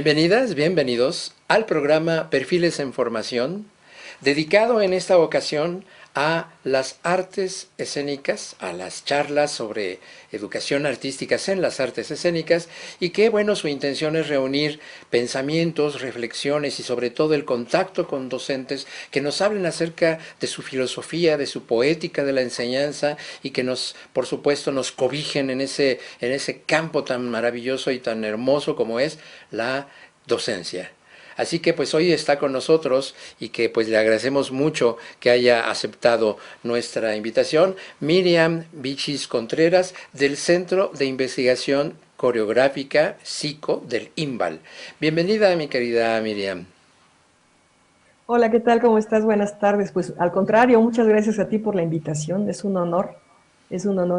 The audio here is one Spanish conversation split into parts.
Bienvenidas, bienvenidos al programa Perfiles en Formación, dedicado en esta ocasión a las artes escénicas, a las charlas sobre educación artística en las artes escénicas, y que, bueno, su intención es reunir pensamientos, reflexiones y sobre todo el contacto con docentes que nos hablen acerca de su filosofía, de su poética de la enseñanza y que nos, por supuesto, nos cobijen en ese campo tan maravilloso y tan hermoso como es la docencia. Así que pues hoy está con nosotros y que pues le agradecemos mucho que haya aceptado nuestra invitación, Miriam Vichis Contreras del Centro de Investigación Coreográfica SICO del IMBAL. Bienvenida, mi querida Miriam. Hola, ¿qué tal? ¿Cómo estás? Buenas tardes. Pues al contrario, muchas gracias a ti por la invitación. Es un honor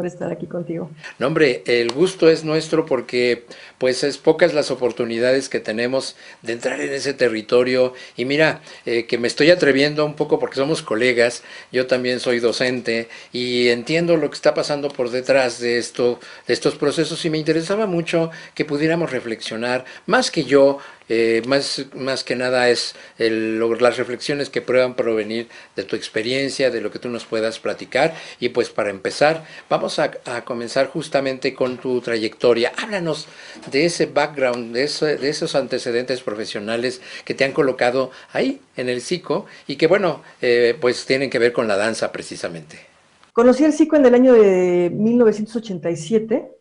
estar aquí contigo. No, hombre, el gusto es nuestro porque pues es pocas las oportunidades que tenemos de entrar en ese territorio y mira, que me estoy atreviendo un poco porque somos colegas, yo también soy docente y entiendo lo que está pasando por detrás de esto, de estos procesos y me interesaba mucho que pudiéramos reflexionar, más que yo, más que nada es las reflexiones que puedan provenir de tu experiencia, de lo que tú nos puedas platicar. Y pues para empezar, vamos a comenzar justamente con tu trayectoria. Háblanos de ese background, de esos antecedentes profesionales que te han colocado ahí en el SICO y que bueno, pues tienen que ver con la danza precisamente. Conocí el psico en el año de 1987.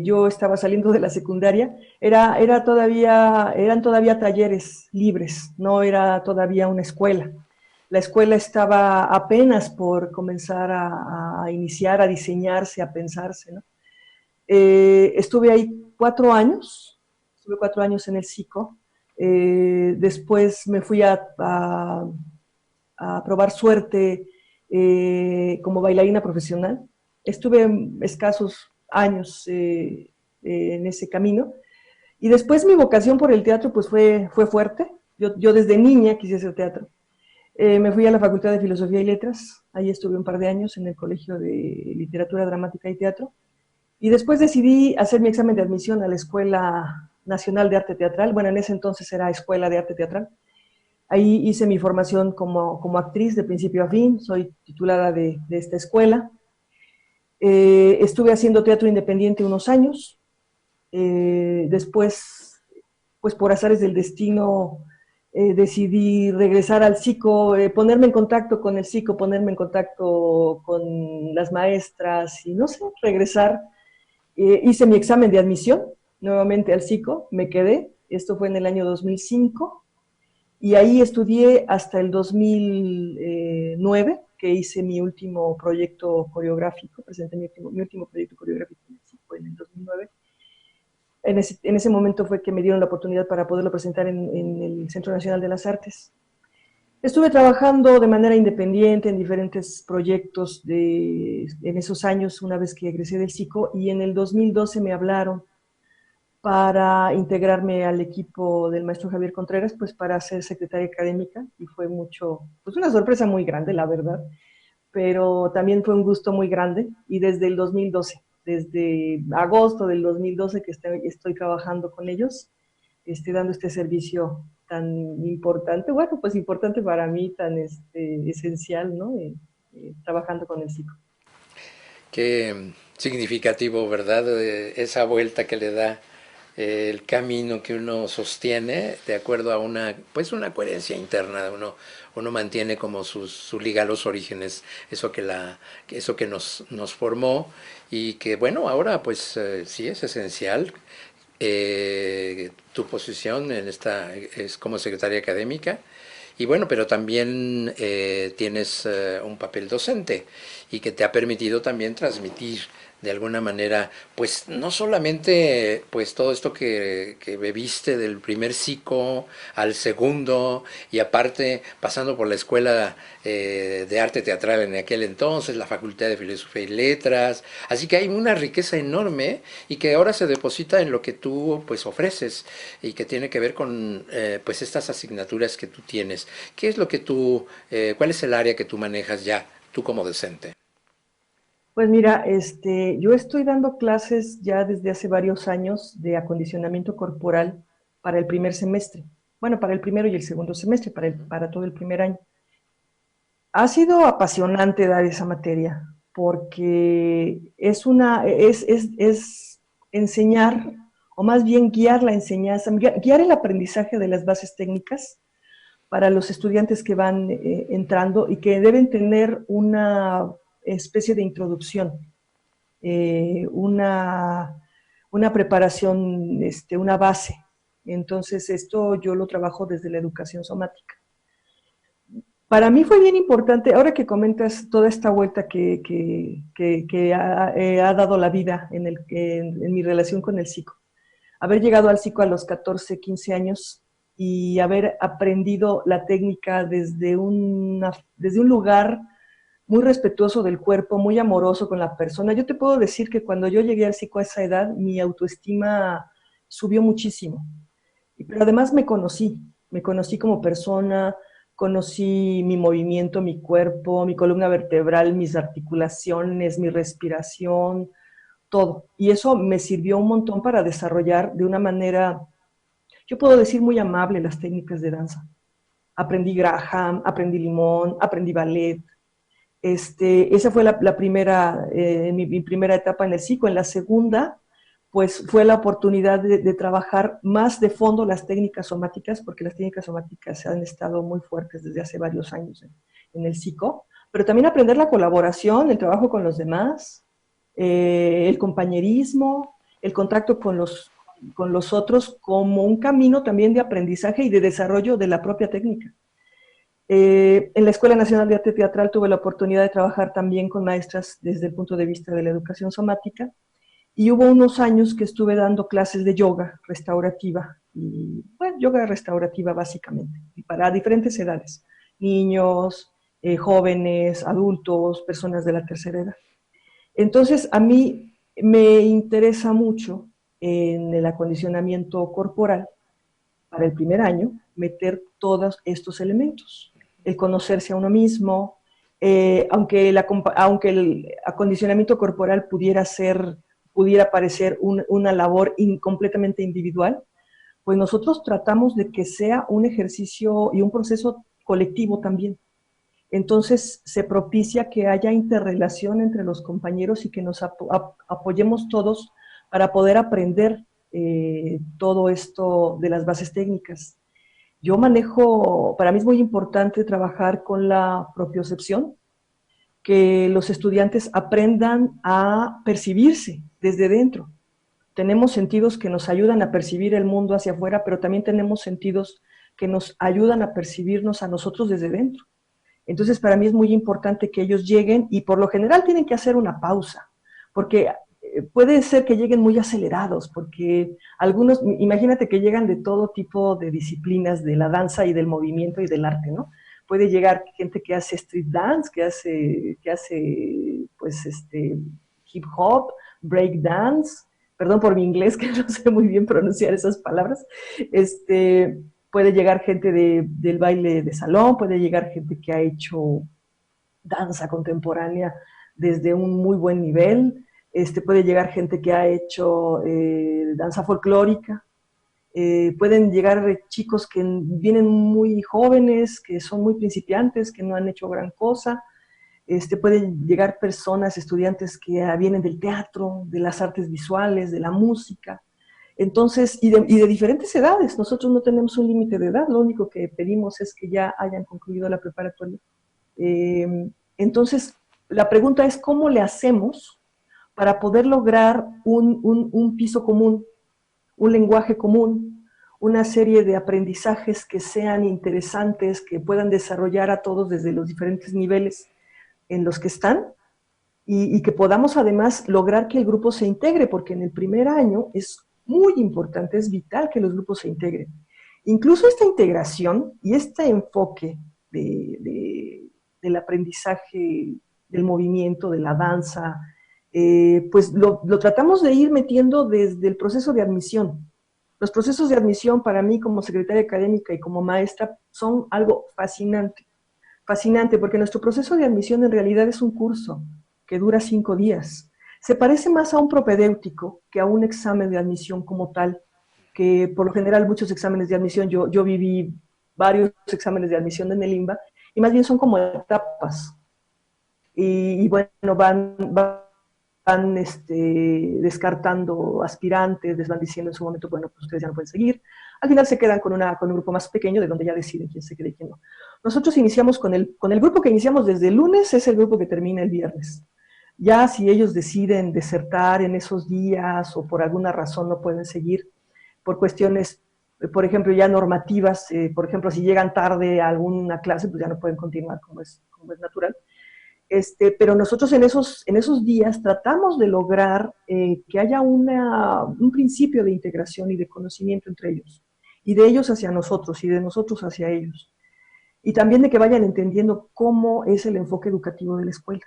Yo estaba saliendo de la secundaria. Eran todavía talleres libres, no era todavía una escuela. La escuela estaba apenas por comenzar a iniciar, a diseñarse, a pensarse, ¿no? Estuve ahí 4 años, estuve 4 años en el psico. Después me fui a probar suerte como bailarina profesional. Estuve escasos años en ese camino. Y después mi vocación por el teatro pues fue fuerte. Yo desde niña quise hacer teatro. Me fui a la Facultad de Filosofía y Letras. Ahí estuve un par de años en el Colegio de Literatura Dramática y Teatro. Y después decidí hacer mi examen de admisión a la Escuela Nacional de Arte Teatral. Bueno, en ese entonces era Escuela de Arte Teatral. Ahí hice mi formación como actriz de principio a fin. Soy titulada de esta escuela. Estuve haciendo teatro independiente unos años. Después, pues por azares del destino, decidí regresar al psico, ponerme en contacto con el psico, ponerme en contacto con las maestras y no sé, regresar. Hice mi examen de admisión nuevamente al psico, me quedé, esto fue en el año 2005, y ahí estudié hasta el 2009, que hice mi último proyecto coreográfico, presenté mi último proyecto coreográfico en el psico en el 2009. En ese momento fue que me dieron la oportunidad para poderlo presentar en el Centro Nacional de las Artes. Estuve trabajando de manera independiente en diferentes proyectos en esos años, una vez que egresé del psico, y en el 2012 me hablaron para integrarme al equipo del maestro Javier Contreras, pues para ser secretaria académica, y fue pues una sorpresa muy grande, la verdad, pero también fue un gusto muy grande, y desde el 2012, desde agosto del 2012 que estoy trabajando con ellos, dando este servicio tan importante, bueno, pues importante para mí, tan esencial, ¿no? Trabajando con el psico. Qué significativo, ¿verdad? Esa vuelta que le da el camino que uno sostiene de acuerdo a pues una coherencia interna. Uno mantiene como su liga a los orígenes, eso que nos formó y que bueno, ahora pues sí es esencial. Tu posición en esta es como secretaria académica y bueno, pero también tienes un papel docente y que te ha permitido también transmitir de alguna manera, pues no solamente pues todo esto que bebiste del primer psico al segundo y aparte pasando por la escuela de arte teatral en aquel entonces, la Facultad de Filosofía y Letras, así que hay una riqueza enorme y que ahora se deposita en lo que tú pues ofreces y que tiene que ver con pues estas asignaturas que tú tienes. ¿Qué es lo que cuál es el área que tú manejas ya, tú como docente? Pues mira, yo estoy dando clases ya desde hace varios años de acondicionamiento corporal para el primer semestre. Bueno, para el primero y el segundo semestre, para todo el primer año. Ha sido apasionante dar esa materia, porque es enseñar, o más bien guiar la enseñanza, guiar el aprendizaje de las bases técnicas para los estudiantes que van entrando y que deben tener una especie de introducción, una preparación, una base. Entonces, esto yo lo trabajo desde la educación somática. Para mí fue bien importante, ahora que comentas toda esta vuelta que ha dado la vida en mi relación con el psico, haber llegado al psico a los 14, 15 años y haber aprendido la técnica desde un lugar muy respetuoso del cuerpo, muy amoroso con la persona. Yo te puedo decir que cuando yo llegué al psico a esa edad, mi autoestima subió muchísimo. Pero además me conocí como persona, conocí mi movimiento, mi cuerpo, mi columna vertebral, mis articulaciones, mi respiración, todo. Y eso me sirvió un montón para desarrollar de una manera, yo puedo decir, muy amable las técnicas de danza. Aprendí Graham, aprendí Limón, aprendí ballet. Esa fue la primera, mi primera etapa en el psico. En la segunda, pues fue la oportunidad de trabajar más de fondo las técnicas somáticas, porque las técnicas somáticas han estado muy fuertes desde hace varios años en el psico, pero también aprender la colaboración, el trabajo con los demás, el compañerismo, el contacto con los otros como un camino también de aprendizaje y de desarrollo de la propia técnica. En la Escuela Nacional de Arte Teatral tuve la oportunidad de trabajar también con maestras desde el punto de vista de la educación somática, y hubo unos años que estuve dando clases de yoga restaurativa, y bueno, yoga restaurativa básicamente, y para diferentes edades, niños, jóvenes, adultos, personas de la tercera edad. Entonces, a mí me interesa mucho en el acondicionamiento corporal, para el primer año, meter todos estos elementos. El conocerse a uno mismo, aunque el acondicionamiento corporal pudiera parecer una labor completamente individual, pues nosotros tratamos de que sea un ejercicio y un proceso colectivo también. Entonces se propicia que haya interrelación entre los compañeros y que nos apoyemos todos para poder aprender todo esto de las bases técnicas. Para mí es muy importante trabajar con la propiocepción, que los estudiantes aprendan a percibirse desde dentro. Tenemos sentidos que nos ayudan a percibir el mundo hacia afuera, pero también tenemos sentidos que nos ayudan a percibirnos a nosotros desde dentro. Entonces, para mí es muy importante que ellos lleguen y por lo general tienen que hacer una pausa, porque puede ser que lleguen muy acelerados, porque algunos, imagínate que llegan de todo tipo de disciplinas, de la danza y del movimiento y del arte, ¿no? Puede llegar gente que hace street dance, que hace pues, hip hop, break dance, perdón por mi inglés, que no sé muy bien pronunciar esas palabras, puede llegar gente del baile de salón, puede llegar gente que ha hecho danza contemporánea desde un muy buen nivel, puede llegar gente que ha hecho danza folclórica, pueden llegar chicos que vienen muy jóvenes, que son muy principiantes, que no han hecho gran cosa, pueden llegar personas, estudiantes que vienen del teatro, de las artes visuales, de la música. Entonces, y de diferentes edades, nosotros no tenemos un límite de edad, lo único que pedimos es que ya hayan concluido la preparatoria. Entonces, la pregunta es, ¿cómo le hacemos para poder lograr un piso común, un lenguaje común, una serie de aprendizajes que sean interesantes, que puedan desarrollar a todos desde los diferentes niveles en los que están, y que podamos además lograr que el grupo se integre, porque en el primer año es muy importante, es vital que los grupos se integren. Incluso esta integración y este enfoque del aprendizaje, del movimiento, de la danza, pues lo tratamos de ir metiendo desde el proceso de admisión. Los procesos de admisión para mí como secretaria académica y como maestra son algo fascinante. Fascinante, porque nuestro proceso de admisión en realidad es un curso que dura 5 días. Se parece más a un propedéutico que a un examen de admisión como tal. que por lo general muchos exámenes de admisión, yo viví varios exámenes de admisión en el IMBA, y más bien son como etapas. Y bueno, van descartando aspirantes, les van diciendo en su momento, bueno, pues ustedes ya no pueden seguir. Al final se quedan con un grupo más pequeño de donde ya deciden quién se queda y quién no. Nosotros iniciamos con el grupo que iniciamos desde el lunes, es el grupo que termina el viernes. Ya si ellos deciden desertar en esos días o por alguna razón no pueden seguir, por cuestiones, por ejemplo, ya normativas, por ejemplo, si llegan tarde a alguna clase, pues ya no pueden continuar como es natural. Pero nosotros en esos días tratamos de lograr que haya un principio de integración y de conocimiento entre ellos, y de ellos hacia nosotros, y de nosotros hacia ellos, y también de que vayan entendiendo cómo es el enfoque educativo de la escuela.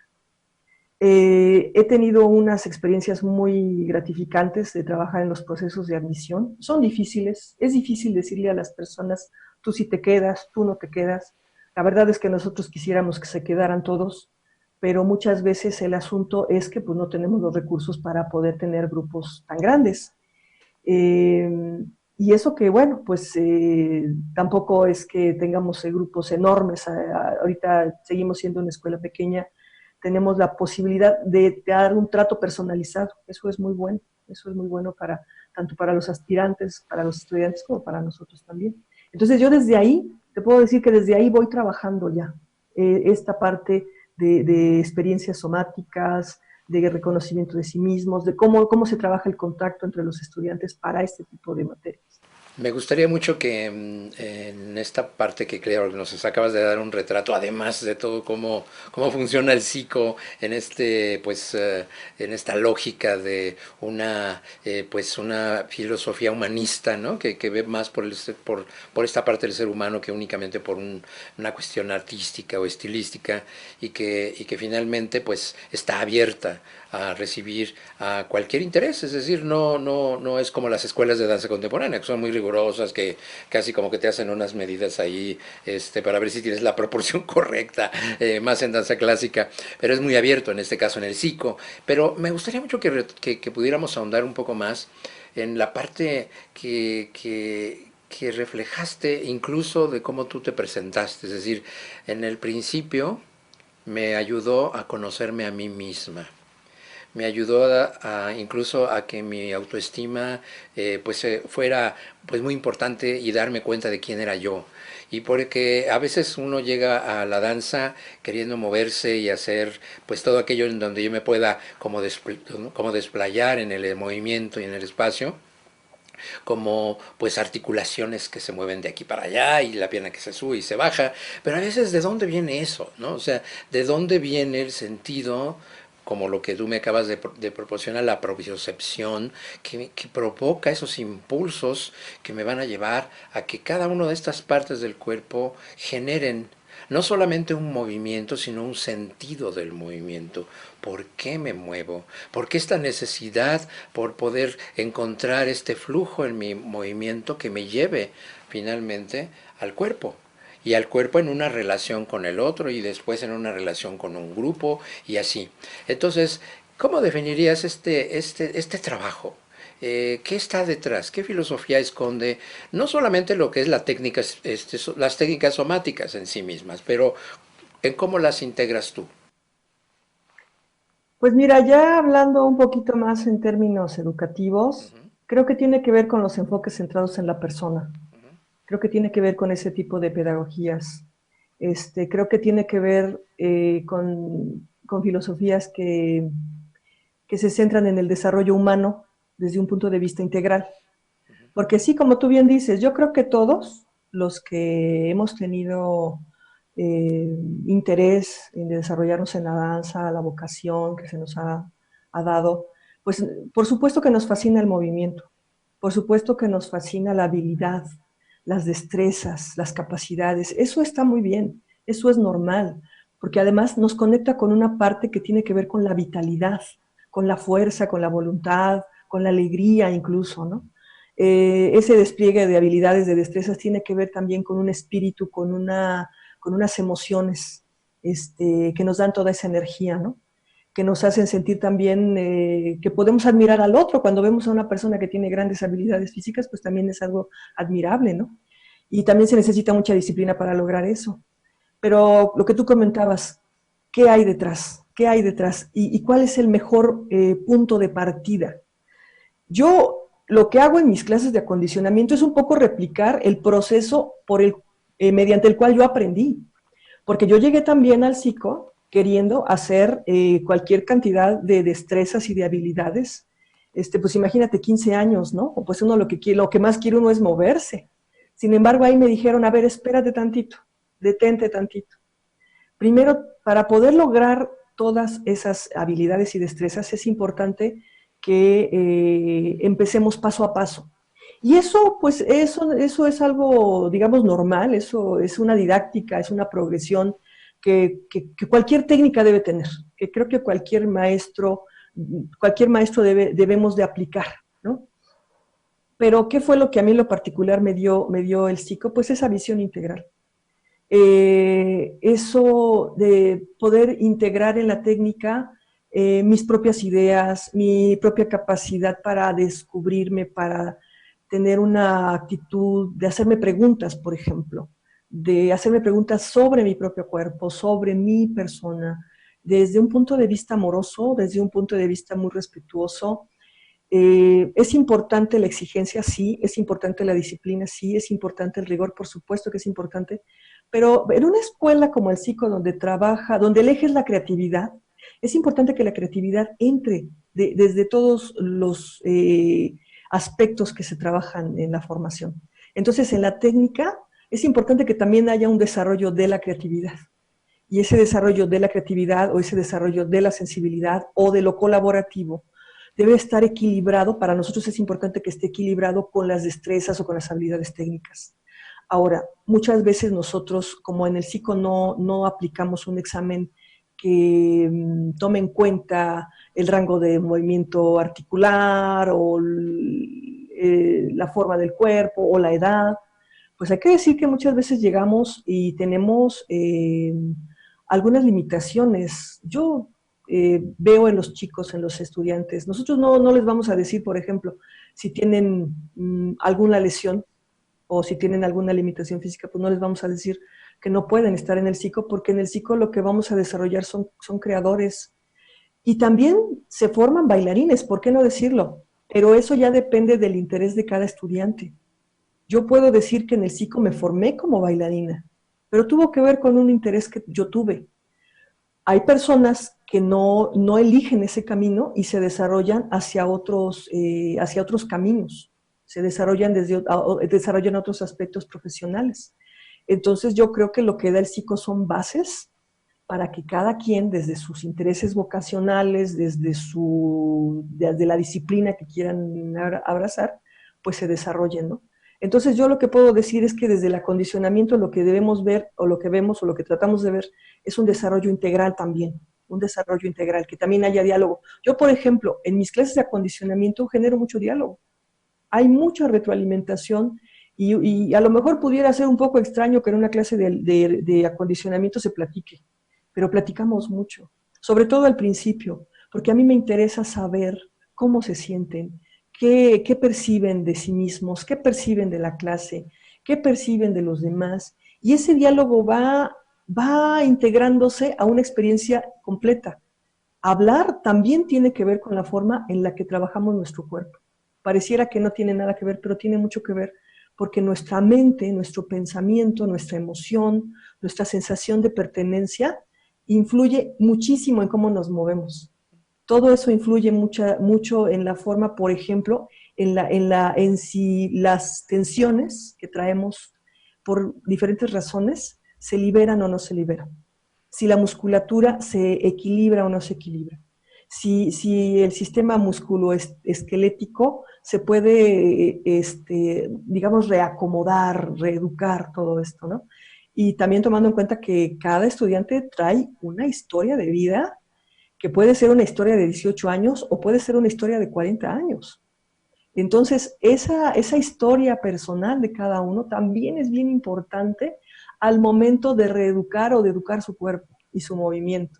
He tenido unas experiencias muy gratificantes de trabajar en los procesos de admisión. Son difíciles, es difícil decirle a las personas, tú sí te quedas, tú no te quedas. La verdad es que nosotros quisiéramos que se quedaran todos, pero muchas veces el asunto es que pues, no tenemos los recursos para poder tener grupos tan grandes. Y eso que, bueno, pues tampoco es que tengamos grupos enormes. Ahorita seguimos siendo una escuela pequeña, tenemos la posibilidad de dar un trato personalizado. Eso es muy bueno. Eso es muy bueno tanto para los aspirantes, para los estudiantes, como para nosotros también. Entonces yo desde ahí, te puedo decir que desde ahí voy trabajando ya esta parte de experiencias somáticas, de reconocimiento de sí mismos, de cómo se trabaja el contacto entre los estudiantes para este tipo de materias. Me gustaría mucho que en esta parte que creo que nos acabas de dar un retrato, además de todo cómo funciona el psico en en esta lógica de una filosofía humanista, ¿no? Que ve más por esta parte del ser humano que únicamente por una cuestión artística o estilística y que finalmente pues está abierta a recibir a cualquier interés, es decir, no es como las escuelas de danza contemporánea, que son muy rigurosas, que casi como que te hacen unas medidas ahí para ver si tienes la proporción correcta, más en danza clásica, pero es muy abierto en este caso en el psico. Pero me gustaría mucho que pudiéramos ahondar un poco más en la parte que reflejaste incluso de cómo tú te presentaste, es decir, en el principio me ayudó a conocerme a mí misma, me ayudó incluso a que mi autoestima fuera pues muy importante y darme cuenta de quién era yo. Y porque a veces uno llega a la danza queriendo moverse y hacer pues todo aquello en donde yo me pueda como desplayar en el movimiento y en el espacio, como pues articulaciones que se mueven de aquí para allá y la pierna que se sube y se baja, pero a veces de dónde viene eso, ¿no? O sea, de dónde viene el sentido como lo que tú me acabas de proporcionar, la propiocepción, que provoca esos impulsos que me van a llevar a que cada una de estas partes del cuerpo generen no solamente un movimiento, sino un sentido del movimiento. ¿Por qué me muevo? ¿Por qué esta necesidad por poder encontrar este flujo en mi movimiento que me lleve finalmente al cuerpo? Y al cuerpo en una relación con el otro y después en una relación con un grupo y así. Entonces, ¿cómo definirías este trabajo? ¿Qué está detrás? ¿Qué filosofía esconde? No solamente lo que es la técnica, las técnicas somáticas en sí mismas, pero en cómo las integras tú. Pues mira, ya hablando un poquito más en términos educativos, creo que tiene que ver con los enfoques centrados en la persona. Creo que tiene que ver con ese tipo de pedagogías. Creo que tiene que ver con filosofías que se centran en el desarrollo humano desde un punto de vista integral. Porque sí, como tú bien dices, yo creo que todos los que hemos tenido interés en desarrollarnos en la danza, la vocación que se nos ha dado, pues por supuesto que nos fascina el movimiento, por supuesto que nos fascina la habilidad, las destrezas, las capacidades. Eso está muy bien, eso es normal, porque además nos conecta con una parte que tiene que ver con la vitalidad, con la fuerza, con la voluntad, con la alegría incluso, ¿no? Ese despliegue de habilidades, de destrezas, tiene que ver también con un espíritu, con unas emociones que nos dan toda esa energía, ¿no? que nos hacen sentir también que podemos admirar al otro. Cuando vemos a una persona que tiene grandes habilidades físicas, pues también es algo admirable, ¿no? Y también se necesita mucha disciplina para lograr eso. Pero lo que tú comentabas, ¿qué hay detrás? ¿Qué hay detrás? ¿Y cuál es el mejor punto de partida? Yo lo que hago en mis clases de acondicionamiento es un poco replicar el proceso mediante el cual yo aprendí. Porque yo llegué también al psico queriendo hacer cualquier cantidad de destrezas y de habilidades. Pues imagínate 15 años, ¿no? O pues uno lo que más quiere uno es moverse. Sin embargo, ahí me dijeron, a ver, espérate tantito, detente tantito. Primero, para poder lograr todas esas habilidades y destrezas es importante que empecemos paso a paso. Y eso, pues, eso es algo, digamos, normal, eso es una didáctica, es una progresión que cualquier técnica debe tener, que creo que cualquier maestro debemos de aplicar, ¿no? Pero, ¿qué fue lo que a mí en lo particular me dio el psico? Pues esa visión integral. Eso de poder integrar en la técnica mis propias ideas, mi propia capacidad para descubrirme, para tener una actitud de hacerme preguntas, por ejemplo, de hacerme preguntas sobre mi propio cuerpo, sobre mi persona, desde un punto de vista amoroso, desde un punto de vista muy respetuoso. Es importante la exigencia, sí, es importante la disciplina, sí, es importante el rigor, por supuesto que es importante, pero en una escuela como el psico, donde el eje es la creatividad, es importante que la creatividad entre desde todos los aspectos que se trabajan en la formación. Entonces, en la técnica es importante que también haya un desarrollo de la creatividad. Y ese desarrollo de la creatividad o ese desarrollo de la sensibilidad o de lo colaborativo debe estar equilibrado. Para nosotros es importante que esté equilibrado con las destrezas o con las habilidades técnicas. Ahora, muchas veces nosotros, como en el psico, no aplicamos un examen que tome en cuenta el rango de movimiento articular o la forma del cuerpo o la edad. Pues hay que decir que muchas veces llegamos y tenemos algunas limitaciones. Yo veo en los chicos, en los estudiantes, nosotros no les vamos a decir, por ejemplo, si tienen alguna lesión o si tienen alguna limitación física, pues no les vamos a decir que no pueden estar en el psico, porque en el psico lo que vamos a desarrollar son creadores. Y también se forman bailarines, ¿por qué no decirlo? Pero eso ya depende del interés de cada estudiante. Yo puedo decir que en el psico me formé como bailarina, pero tuvo que ver con un interés que yo tuve. Hay personas que no eligen ese camino y se desarrollan hacia otros caminos, se desarrollan otros aspectos profesionales. Entonces yo creo que lo que da el psico son bases para que cada quien, desde sus intereses vocacionales, desde la disciplina que quieran abrazar, pues se desarrollen, ¿no? Entonces yo lo que puedo decir es que desde el acondicionamiento lo que debemos ver, o lo que vemos, o lo que tratamos de ver, es un desarrollo integral también, un desarrollo integral, que también haya diálogo. Yo, por ejemplo, en mis clases de acondicionamiento genero mucho diálogo, hay mucha retroalimentación, y a lo mejor pudiera ser un poco extraño que en una clase de acondicionamiento se platique, pero platicamos mucho, sobre todo al principio, porque a mí me interesa saber cómo se sienten, qué perciben de sí mismos, qué perciben de la clase, qué perciben de los demás, y ese diálogo va integrándose a una experiencia completa. Hablar también tiene que ver con la forma en la que trabajamos nuestro cuerpo. Pareciera que no tiene nada que ver, pero tiene mucho que ver, porque nuestra mente, nuestro pensamiento, nuestra emoción, nuestra sensación de pertenencia influye muchísimo en cómo nos movemos. Todo eso influye mucho en la forma, por ejemplo, en si las tensiones que traemos por diferentes razones se liberan o no se liberan. Si la musculatura se equilibra o no se equilibra. Si el sistema musculoesquelético se puede, digamos, reacomodar, reeducar todo esto, ¿no? Y también tomando en cuenta que cada estudiante trae una historia de vida que puede ser una historia de 18 años o puede ser una historia de 40 años. Entonces, esa historia personal de cada uno también es bien importante al momento de reeducar o de educar su cuerpo y su movimiento.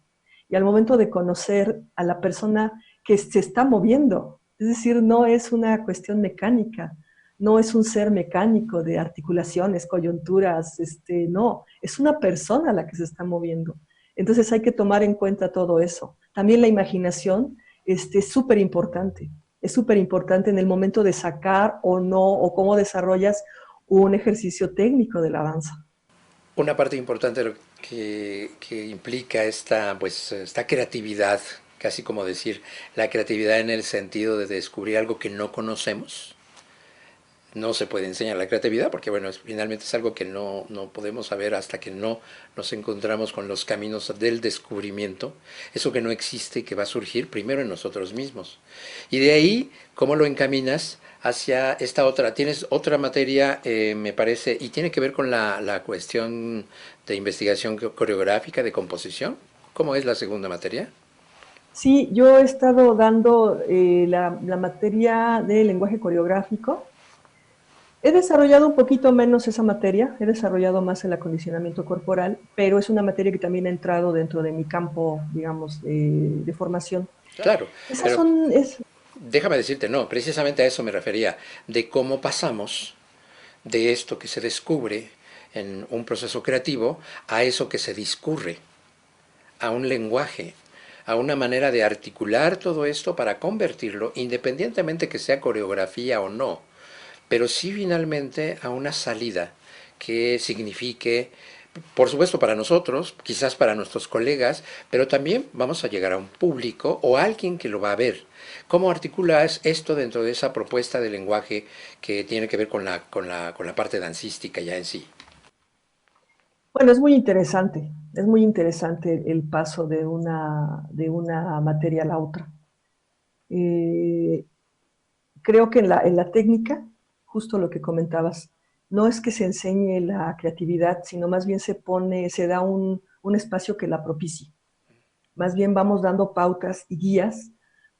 y al momento de conocer a la persona que se está moviendo. Es decir, no es una cuestión mecánica, no es un ser mecánico de articulaciones, coyunturas, no, es una persona la que se está moviendo. Entonces hay que tomar en cuenta todo eso. También la imaginación es súper importante en el momento de sacar o no, o cómo desarrollas un ejercicio técnico de la danza. Una parte importante de lo que implica pues, esta creatividad, casi como decir, la creatividad en el sentido de descubrir algo que no conocemos. No se puede enseñar la creatividad porque, bueno, finalmente es algo que no podemos saber hasta que no nos encontramos con los caminos del descubrimiento. Eso que no existe y que va a surgir primero en nosotros mismos. Y de ahí, ¿cómo lo encaminas hacia esta otra? Tienes otra materia, me parece, y tiene que ver con la cuestión de investigación coreográfica, de composición. ¿Cómo es la segunda materia? Sí, yo he estado dando la materia de lenguaje coreográfico. He desarrollado un poquito menos esa materia, he desarrollado más el acondicionamiento corporal, pero es una materia que también ha entrado dentro de mi campo, digamos, de formación. Claro, Esas pero son, déjame decirte, no, precisamente a eso me refería, de cómo pasamos de esto que se descubre en un proceso creativo a eso que se discurre, a un lenguaje, a una manera de articular todo esto para convertirlo, independientemente que sea coreografía o no, pero sí finalmente a una salida que signifique, por supuesto para nosotros, quizás para nuestros colegas, pero también vamos a llegar a un público o a alguien que lo va a ver. ¿Cómo articulas esto dentro de esa propuesta de lenguaje que tiene que ver con la parte dancística ya en sí? bueno, es muy interesante el paso de una materia a la otra. Eh, Creo que en la técnica, justo lo que comentabas, no es que se enseñe la creatividad, sino más bien se da un espacio que la propicie. Más bien vamos dando pautas y guías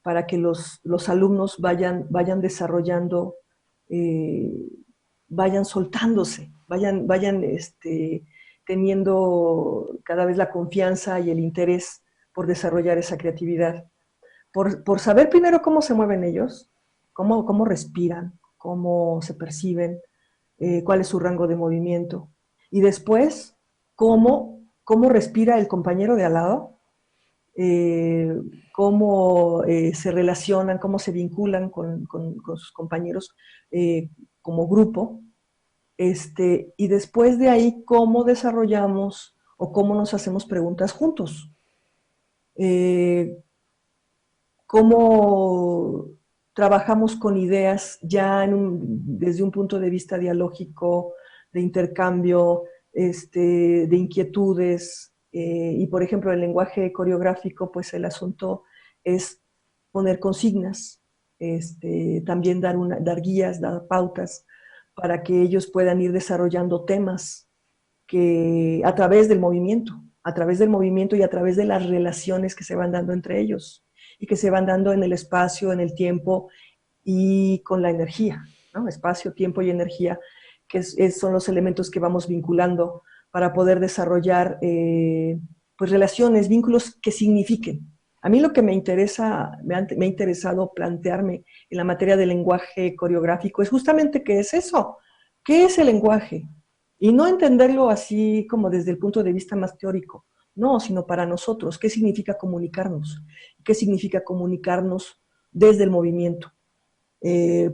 para que los alumnos vayan desarrollando, eh, vayan soltándose, vayan teniendo cada vez la confianza y el interés por desarrollar esa creatividad. Por saber primero cómo se mueven ellos, cómo respiran, cómo se perciben, cuál es su rango de movimiento. Y después, cómo respira el compañero de al lado, eh, cómo se relacionan, cómo se vinculan con sus compañeros eh, como grupo. Y después de ahí, cómo desarrollamos o cómo nos hacemos preguntas juntos. Eh, Cómo trabajamos con ideas ya desde un punto de vista dialógico, de intercambio, de inquietudes. Y por ejemplo, el lenguaje coreográfico, pues el asunto es poner consignas, también dar guías, dar pautas para que ellos puedan ir desarrollando temas que a través del movimiento y a través de las relaciones que se van dando entre ellos y que se van dando en el espacio, en el tiempo y con la energía, ¿no? Espacio, tiempo y energía, que son los elementos que vamos vinculando para poder desarrollar pues relaciones, vínculos que signifiquen. A mí lo que me interesa, me ha interesado plantearme en la materia del lenguaje coreográfico es justamente qué es eso, qué es el lenguaje, y no entenderlo así como desde el punto de vista más teórico, no, sino para nosotros, qué significa comunicarnos, qué significa comunicarnos desde el movimiento.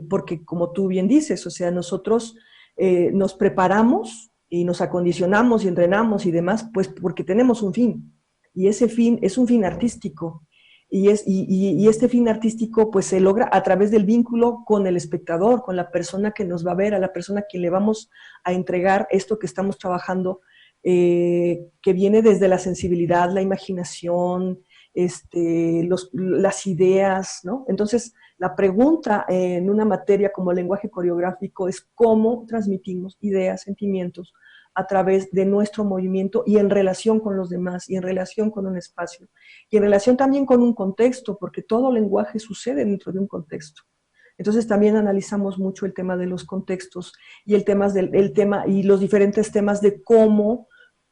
Porque como tú bien dices, o sea, nosotros nos preparamos y nos acondicionamos y entrenamos y demás, pues porque tenemos un fin, y ese fin es un fin artístico, y este fin artístico pues se logra a través del vínculo con el espectador, con la persona que nos va a ver, a la persona que le vamos a entregar esto que estamos trabajando, que viene desde la sensibilidad, la imaginación, las ideas, ¿no? Entonces, la pregunta en una materia como lenguaje coreográfico es cómo transmitimos ideas, sentimientos a través de nuestro movimiento y en relación con los demás y en relación con un espacio y en relación también con un contexto, porque todo lenguaje sucede dentro de un contexto. Entonces también analizamos mucho el tema de los contextos y el tema y los diferentes temas de cómo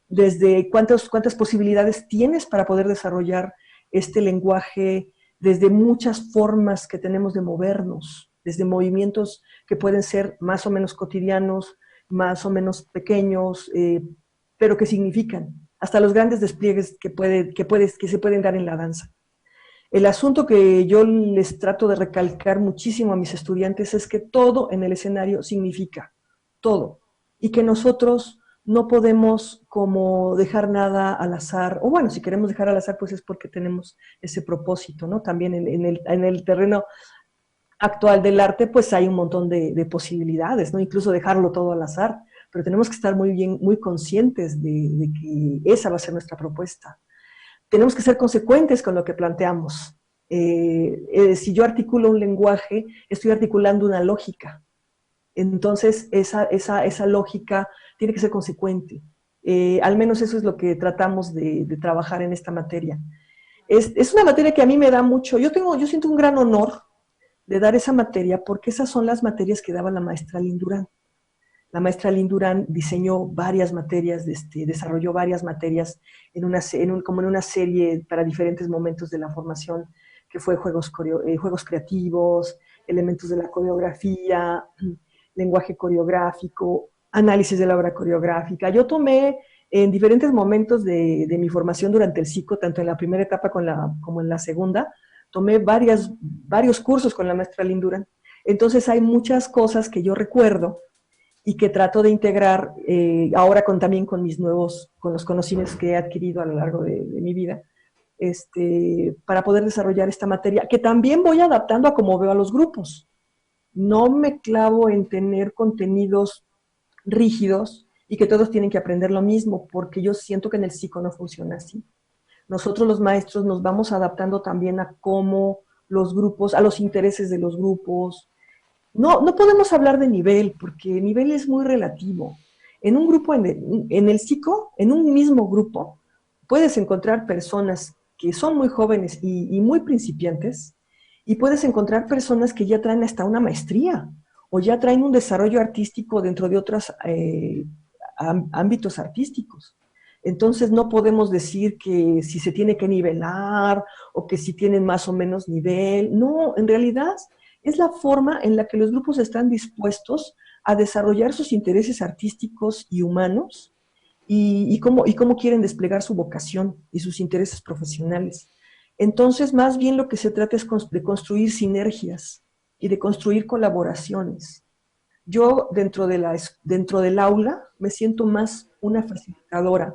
desde cuántas posibilidades tienes para poder desarrollar este lenguaje, desde muchas formas que tenemos de movernos, desde movimientos que pueden ser más o menos cotidianos, más o menos pequeños, pero que significan, hasta los grandes despliegues que se pueden dar en la danza. El asunto que yo les trato de recalcar muchísimo a mis estudiantes es que todo en el escenario significa, todo, y que nosotros no podemos como dejar nada al azar, o bueno, si queremos dejar al azar, pues es porque tenemos ese propósito, ¿no? También en el terreno actual del arte, pues hay un montón de posibilidades, ¿no? Incluso dejarlo todo al azar, pero tenemos que estar muy bien, muy conscientes de que esa va a ser nuestra propuesta. Tenemos que ser consecuentes con lo que planteamos. Si yo articulo un lenguaje, estoy articulando una lógica. Entonces, esa lógica tiene que ser consecuente. Al menos eso es lo que tratamos de trabajar en esta materia. Es una materia que a mí me da mucho, yo siento un gran honor de dar esa materia porque esas son las materias que daba la maestra Lindurán. La maestra Lindurán diseñó varias materias, desarrolló varias materias como en una serie para diferentes momentos de la formación, que fue juegos creativos, elementos de la coreografía, lenguaje coreográfico, análisis de la obra coreográfica. Yo tomé en diferentes momentos de mi formación durante el ciclo, tanto en la primera etapa como en la segunda, tomé varios cursos con la maestra Lindurán. Entonces hay muchas cosas que yo recuerdo y que trato de integrar ahora también con los conocimientos que he adquirido a lo largo de mi vida, para poder desarrollar esta materia, que también voy adaptando a cómo veo a los grupos. No me clavo en tener contenidos rígidos y que todos tienen que aprender lo mismo, porque yo siento que en el psico no funciona así. Nosotros los maestros nos vamos adaptando también a cómo los grupos, a los intereses de los grupos. No podemos hablar de nivel, porque nivel es muy relativo. En un grupo, en el psico, en un mismo grupo, puedes encontrar personas que son muy jóvenes y muy principiantes, y puedes encontrar personas que ya traen hasta una maestría, o ya traen un desarrollo artístico dentro de otros ámbitos artísticos. Entonces no podemos decir que si se tiene que nivelar o que si tienen más o menos nivel. No, en realidad es la forma en la que los grupos están dispuestos a desarrollar sus intereses artísticos y humanos y cómo quieren desplegar su vocación y sus intereses profesionales. Entonces, más bien lo que se trata es de construir sinergias y de construir colaboraciones. Yo dentro del aula me siento más una facilitadora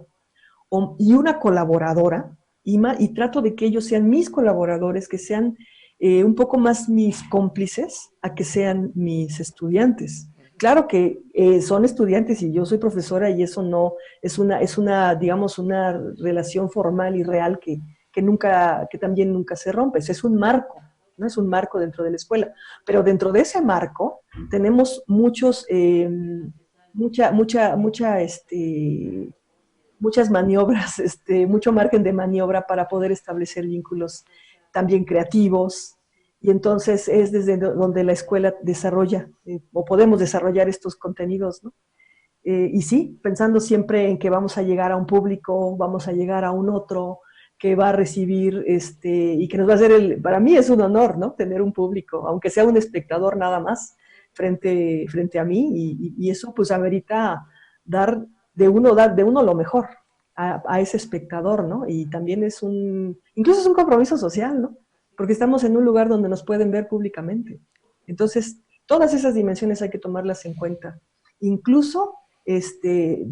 y una colaboradora y trato de que ellos sean mis colaboradores, que sean un poco más mis cómplices a que sean mis estudiantes. Claro que son estudiantes y yo soy profesora y eso no digamos, una relación formal y real que también nunca se rompe. Es un marco, ¿no? Es un marco dentro de la escuela. Pero dentro de ese marco tenemos muchas maniobras, mucho margen de maniobra para poder establecer vínculos también creativos. Y entonces es desde donde la escuela desarrolla o podemos desarrollar estos contenidos, ¿no? Y sí, pensando siempre en que vamos a llegar a un público, vamos a llegar a un otro que va a recibir, y que nos va a hacer para mí es un honor, ¿no? Tener un público, aunque sea un espectador nada más, frente a mí, y eso pues amerita dar dar de uno lo mejor a ese espectador, ¿no? Y también incluso es un compromiso social, ¿no? Porque estamos en un lugar donde nos pueden ver públicamente. Entonces, todas esas dimensiones hay que tomarlas en cuenta. Incluso desde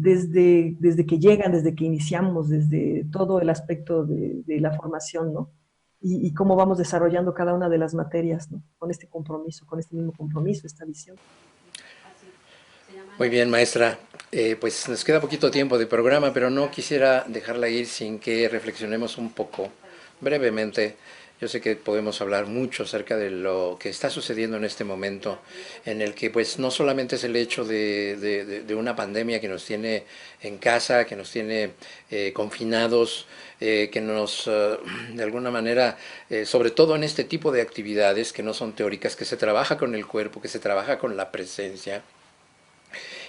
que llegan, desde que iniciamos, desde todo el aspecto de la formación, ¿no? Y cómo vamos desarrollando cada una de las materias, ¿no? Con este compromiso, con este mismo compromiso, esta visión. Muy bien, maestra. Pues nos queda poquito tiempo de programa, pero no quisiera dejarla ir sin que reflexionemos un poco, brevemente. Yo sé que podemos hablar mucho acerca de lo que está sucediendo en este momento, en el que pues no solamente es el hecho de una pandemia que nos tiene en casa, que nos tiene confinados, que nos, de alguna manera, sobre todo en este tipo de actividades que no son teóricas, que se trabaja con el cuerpo, que se trabaja con la presencia,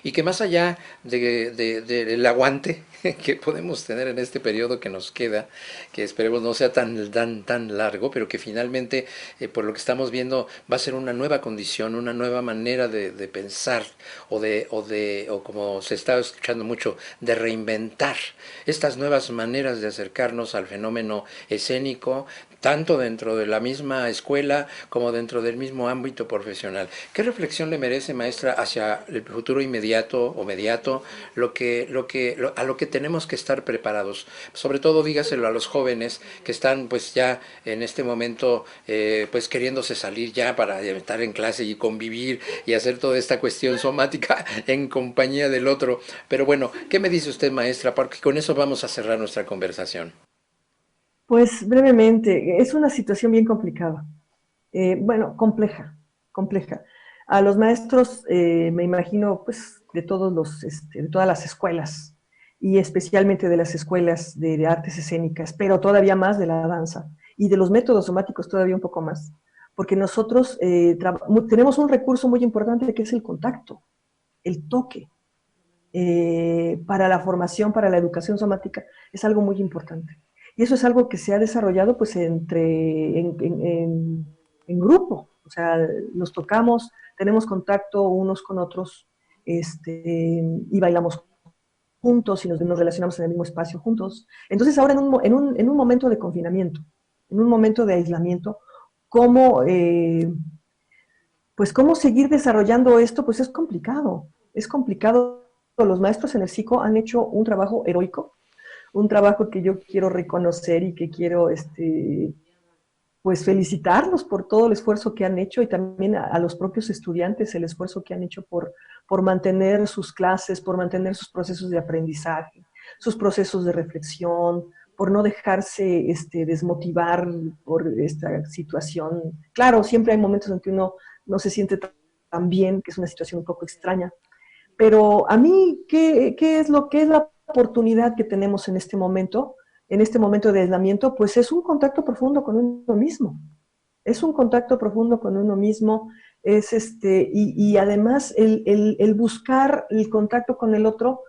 y que más allá del aguante que podemos tener en este periodo que nos queda, que esperemos no sea tan largo, pero que finalmente, por lo que estamos viendo, va a ser una nueva condición, una nueva manera de pensar o como se está escuchando mucho, de reinventar estas nuevas maneras de acercarnos al fenómeno escénico, tanto dentro de la misma escuela como dentro del mismo ámbito profesional. ¿Qué reflexión le merece, maestra, hacia el futuro inmediato o mediato, a lo que tenemos que estar preparados? Sobre todo, dígaselo a los jóvenes que están pues ya en este momento pues queriéndose salir ya para estar en clase y convivir y hacer toda esta cuestión somática en compañía del otro. Pero bueno, ¿qué me dice usted, maestra? Porque con eso vamos a cerrar nuestra conversación. Pues brevemente, es una situación bien complicada. Bueno, compleja, compleja. A los maestros, me imagino, pues, de todos de todas las escuelas, y especialmente de las escuelas de artes escénicas, pero todavía más de la danza, y de los métodos somáticos todavía un poco más, porque nosotros tenemos un recurso muy importante que es el contacto, el toque. Para la formación, para la educación somática, es algo muy importante. Y eso es algo que se ha desarrollado pues en grupo, o sea, nos tocamos, tenemos contacto unos con otros, y bailamos juntos y nos relacionamos en el mismo espacio juntos. Entonces ahora en un momento de confinamiento, en un momento de aislamiento, ¿cómo, pues cómo seguir desarrollando esto? Pues es complicado, es complicado. Los maestros en el psico han hecho un trabajo heroico, un trabajo que yo quiero reconocer y que quiero pues felicitarlos por todo el esfuerzo que han hecho y también a los propios estudiantes el esfuerzo que han hecho por mantener sus clases, por mantener sus procesos de aprendizaje, sus procesos de reflexión, por no dejarse desmotivar por esta situación. Claro, siempre hay momentos en que uno no se siente tan bien, que es una situación un poco extraña, pero a mí, ¿qué es lo que es la oportunidad que tenemos en este momento de aislamiento? Pues es un contacto profundo con uno mismo. Es un contacto profundo con uno mismo, y además el buscar el contacto con el otro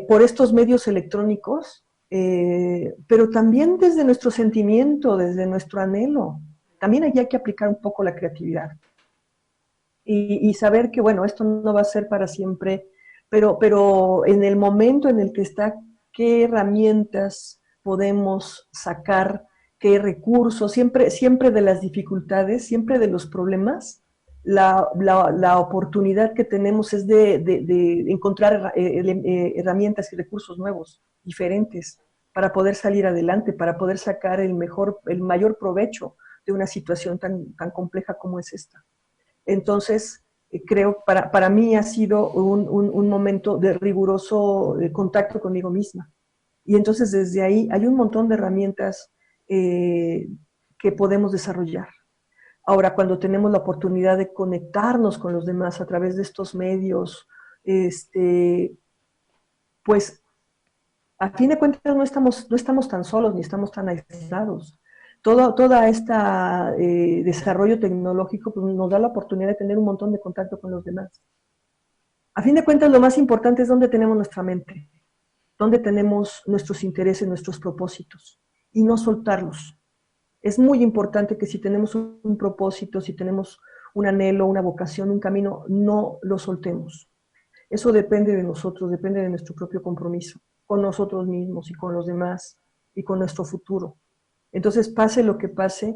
por estos medios electrónicos, pero también desde nuestro sentimiento, desde nuestro anhelo. También allí hay que aplicar un poco la creatividad y saber que, bueno, esto no va a ser para siempre, pero en el momento en el que está, qué herramientas podemos sacar, qué recursos, siempre de las dificultades, siempre de los problemas, la oportunidad que tenemos es de encontrar herramientas y recursos nuevos, diferentes, para poder salir adelante, para poder sacar el mayor provecho de una situación tan compleja como es esta. Entonces, creo, para mí ha sido un momento de riguroso contacto conmigo misma. Y entonces desde ahí hay un montón de herramientas eh, que podemos desarrollar. Ahora, cuando tenemos la oportunidad de conectarnos con los demás a través de estos medios, pues a fin de cuentas no estamos tan solos ni estamos tan aislados. Toda esta desarrollo tecnológico pues, nos da la oportunidad de tener un montón de contacto con los demás. A fin de cuentas, lo más importante es dónde tenemos nuestra mente, dónde tenemos nuestros intereses, nuestros propósitos, y no soltarlos. Es muy importante que si tenemos un propósito, si tenemos un anhelo, una vocación, un camino, no lo soltemos. Eso depende de nosotros, depende de nuestro propio compromiso con nosotros mismos y con los demás y con nuestro futuro. Entonces, pase lo que pase,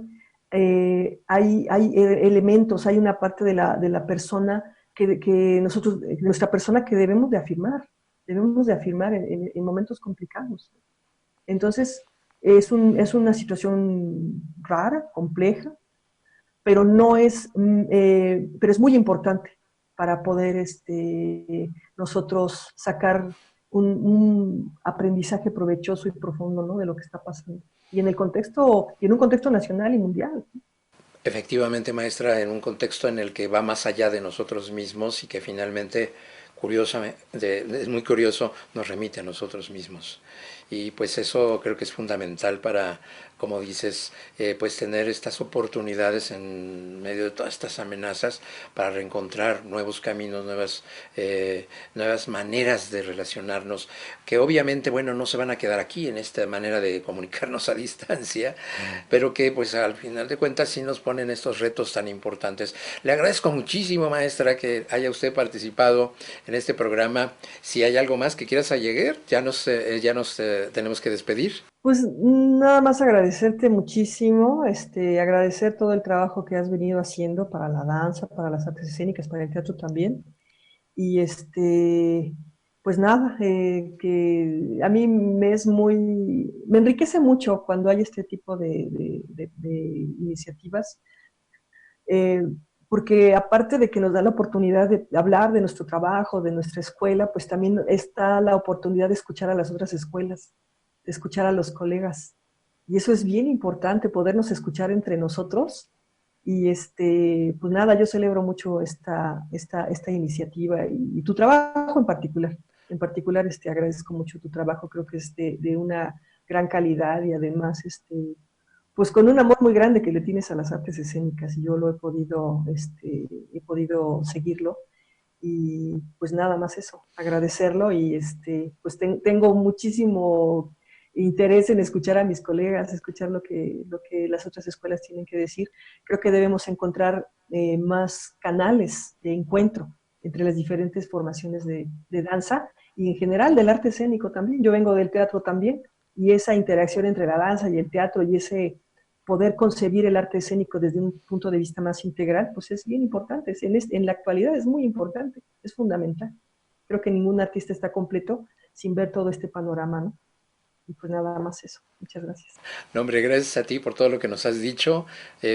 hay elementos, hay una parte de la persona que nosotros, nuestra persona que debemos de afirmar en momentos complicados. Entonces, es una situación rara, compleja, pero no es, pero es muy importante para poder nosotros sacar un aprendizaje provechoso y profundo, ¿no? De lo que está pasando. Y en el contexto, y en un contexto nacional y mundial. Efectivamente, maestra, en un contexto en el que va más allá de nosotros mismos y que finalmente, es muy curioso, nos remite a nosotros mismos. y pues eso creo que es fundamental para, como dices, pues tener estas oportunidades en medio de todas estas amenazas para reencontrar nuevos caminos, nuevas maneras de relacionarnos, que obviamente, bueno, no se van a quedar aquí en esta manera de comunicarnos a distancia, pero que pues al final de cuentas sí nos ponen estos retos tan importantes. Le agradezco muchísimo, maestra, que haya usted participado en este programa. Si hay algo más que quieras añadir, ya nos tenemos que despedir. Pues nada más agradecerte muchísimo, agradecer todo el trabajo que has venido haciendo para la danza, para las artes escénicas, para el teatro también. Y pues nada, que a mí me enriquece mucho cuando hay este tipo de iniciativas, eh, porque aparte de que nos da la oportunidad de hablar de nuestro trabajo, de nuestra escuela, pues también está la oportunidad de escuchar a las otras escuelas, de escuchar a los colegas. Y eso es bien importante, podernos escuchar entre nosotros. Y pues nada, yo celebro mucho esta iniciativa y tu trabajo en particular. En particular, agradezco mucho tu trabajo, creo que es de una gran calidad y además, pues con un amor muy grande que le tienes a las artes escénicas y yo he podido seguirlo y pues nada más eso, agradecerlo y pues tengo muchísimo interés en escuchar a mis colegas, escuchar lo que las otras escuelas tienen que decir. Creo que debemos encontrar más canales de encuentro entre las diferentes formaciones de danza y en general del arte escénico también. Yo vengo del teatro también y esa interacción entre la danza y el teatro y ese poder concebir el arte escénico desde un punto de vista más integral, pues es bien importante. En la actualidad es muy importante, es fundamental. Creo que ningún artista está completo sin ver todo este panorama, ¿no? Y pues nada más eso. Muchas gracias. No, hombre, gracias a ti por todo lo que nos has dicho.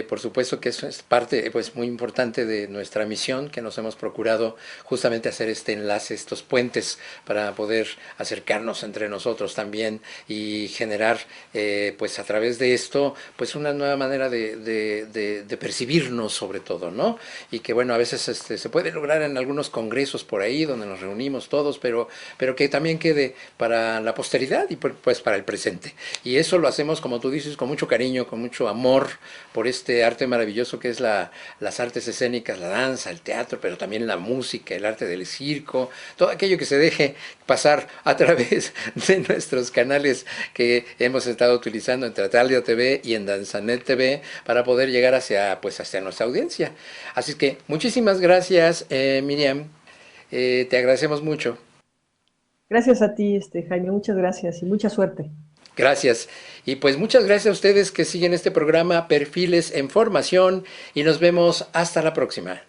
Por supuesto que eso es parte, pues, muy importante de nuestra misión, que nos hemos procurado justamente hacer este enlace, estos puentes, para poder acercarnos entre nosotros también y generar, pues, a través de esto, pues, una nueva manera de percibirnos, sobre todo, ¿no? Y que, bueno, a veces se puede lograr en algunos congresos por ahí, donde nos reunimos todos, pero que también quede para la posteridad y, pues, para el presente. Y eso lo hacemos, como tú dices, con mucho cariño, con mucho amor por este arte maravilloso que es las artes escénicas, la danza, el teatro, pero también la música, el arte del circo, todo aquello que se deje pasar a través de nuestros canales que hemos estado utilizando en Teatralio TV y en Danzanet TV para poder llegar hacia nuestra audiencia. Así que muchísimas gracias, Miriam. Te agradecemos mucho. Gracias a ti, Jaime, muchas gracias y mucha suerte. Gracias. Y pues muchas gracias a ustedes que siguen este programa Perfiles en Formación y nos vemos hasta la próxima.